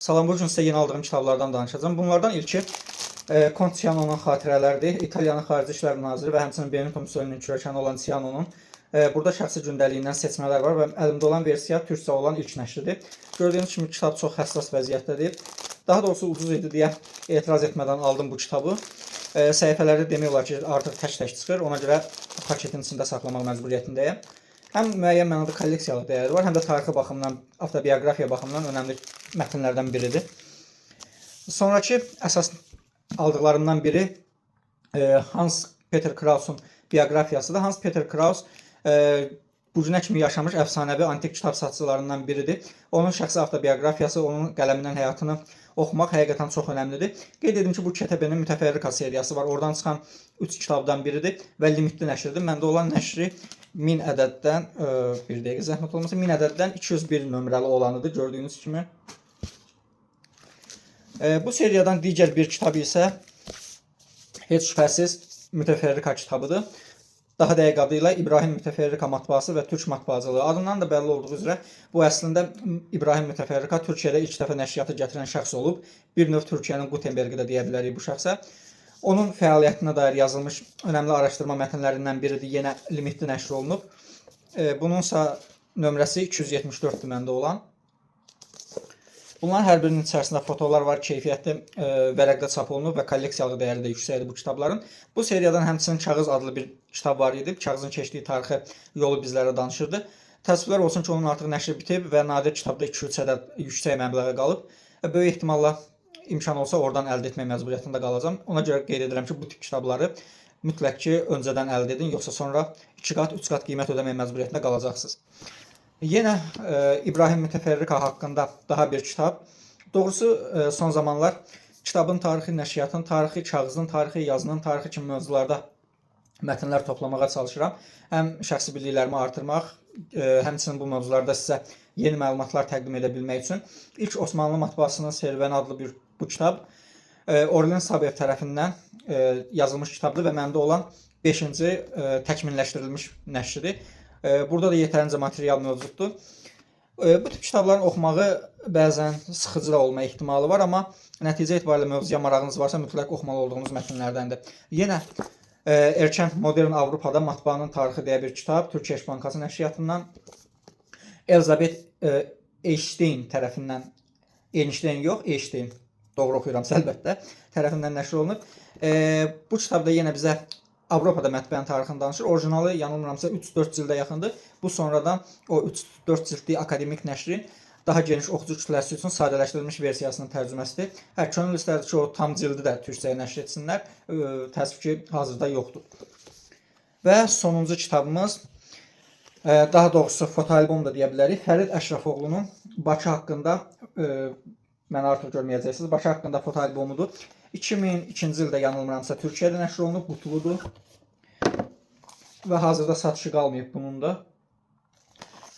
Salam, bu gün sizə yeni aldığım kitablardan danışacağım. Bunlardan ilki Kont Ciano'nun xatirələridir. İtaliyanın Xarici İşlər Naziri və həmçinin Benito Mussolini kürəkəni olan Ciano'nun burada şəxsi gündəliyindən seçmələr var və əlimdə olan versiya türkcə olan ilk nəşridir. Gördüyünüz kimi kitab çox həssas vəziyyətdədir. Daha doğrusu ucuz idi deyə etiraz etmədən aldım bu kitabı. Səhifələri demək olar ki, artıq tək-tək çıxır. Ona görə paketin içində saxlamaq məcburiyyətindəyəm. Həm müəyyən mənada kolleksiyalıq dəyəri var, həm də tarixi baxımdan, avtobiografiya baxımından önəmli mətnlərdən biridir. Sonraki əsas aldıqlarımdan biri Hans Peter Krausun bioqrafiyasıdır. Hans Peter Kraus bu günə kimi yaşamış əfsanəvi antik kitab satıcılarından biridir. Onun şəxsi avtobioqrafiyası, onun qələmindən həyatını oxumaq həqiqətən çox önəmlidir. Qeyd edim ki, bu KTB-nin Mütəfərrika seriyası var. Oradan çıxan 3 kitabdan biridir və limitli nəşridir. Məndə olan nəşri 1000 ədəddən, bir dəqiqə zəhmət olmasa, 1000 ədəddən 201 nömrəli olanıdır, gördüyünüz kimi. Bu seriyadan digər bir kitab isə heç şübhəsiz Mütəfərrika kitabıdır. Daha dəqiq adıyla İbrahim Mütəfərrika matbaası və Türk matbaacılığı. Adından da bəlli olduğu üzrə bu əslində İbrahim Mütəfərrika Türkiyədə ilk dəfə nəşriyyatı gətirən şəxs olub. Bir növ Türkiyənin Gutenbergi də deyə bilərik bu şəxsə. Onun fəaliyyətinə dair yazılmış önəmli araşdırma mətnlərindən biridir. Yenə limitli nəşr olunub. Bununsa nömrəsi 274-dür məndə olan. Bunların hər birinin içərisində fotolar var, keyfiyyətli vərəqdə çap olunub və kolleksiyalıq dəyəri də yüksəkdir bu kitabların. Bu seriyadan həmçinin Kağız adlı bir kitab var idi. Kağızın keçdiyi tarixi yolu bizlərə danışırdı. Təəssüflər olsun ki, onun artıq nəşri bitib və nadir kitabda 2-3 ədəd yüksək məbləğə qalıb. Böyük ehtimalla imkan olsa oradan əldə etmək məcburiyyətində qalacağam. Ona görə qeyd edirəm ki, bu tip kitabları mütləq ki, öncədən əldə edin, yoxsa sonra 2 qat, 3 qat qiymət ödəmək məcburiyyətində qalacaqsınız. Yenə İbrahim Mütəfərrika haqqında daha bir kitab. Doğrusu son zamanlar kitabın tarixi, nəşriyyatın tarixi, kağızın tarixi, yazının tarixi kimi mövzularda mətnlər toplamağa çalışıram. Həm şəxsi biliklərimi artırmaq, həmçinin bu mövzularda sizə yeni məlumatlar təqdim edə bilmək üçün. İlk Osmanlı matbaasının serüvəni adlı bu kitab Orlen Sabev tərəfindən yazılmış kitabdır və məndə olan 5-ci təkmilləşdirilmiş nəşridir. Burada da yetərincə material mövcuddur. Bu tip kitabların oxumağı bəzən sıxıcı da olma ehtimalı var, amma nəticə etibarilə mövzuya marağınız varsa mütləq oxumalı olduğunuz mətnlərdəndir. Yenə erkən modern Avropada matbaanın tarixi deyə bir kitab Türkiyə İş Bankası nəşriyyatından Elizabeth Einstein tərəfindən, Einstein yox, Einstein, doğru oxuyuramsa əlbəttə, tərəfindən nəşr olunub. Bu kitabda yenə bizə Avropada mətbəənin tarixini danışır. Orijinalı yanılmıramsa 3-4 cildə yaxındır. Bu sonradan o 3-4 cildli akademik nəşrin daha geniş oxucu kütləsi üçün sadələşdirilmiş versiyasının tərcüməsidir. Könül istərdi ki, o tam cildi də türkçəyə nəşr etsinlər. Təəssüf ki, hazırda yoxdur. Və sonuncu kitabımız, daha doğrusu fotoalbom da deyə bilərik. Fərid Əşrəfoğlu'nun Bakı haqqında, mən artıq görməyəcəksiniz, Bakı haqqında fotoalbomudur. 2002-ci ildə yanılmıramsa Türkiyədə nəşr olunub, qutuludur və hazırda satışı qalmayıb bunun da.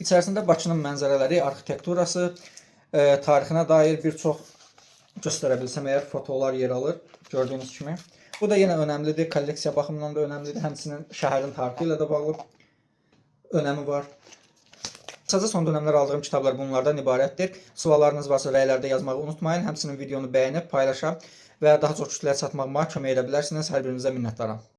İçərisində Bakının mənzərələri, arxitekturası, tarixinə dair bir çox göstərə bilsəm əgər fotolar yer alır, gördüyünüz kimi. Bu da yenə önəmlidir, kolleksiya baxımından da önəmlidir, həmçinin şəhərin tarixi ilə də bağlı önəmi var. Qısaca son dönəmlər aldığım kitablar bunlardan ibarətdir. Suallarınız varsa rəylərdə yazmağı unutmayın. Həmçinin videonu bəyənib, paylaşa və daha çox kütləyə çatmağıma kömək edə bilərsiniz. Hər birinizə minnətdaram.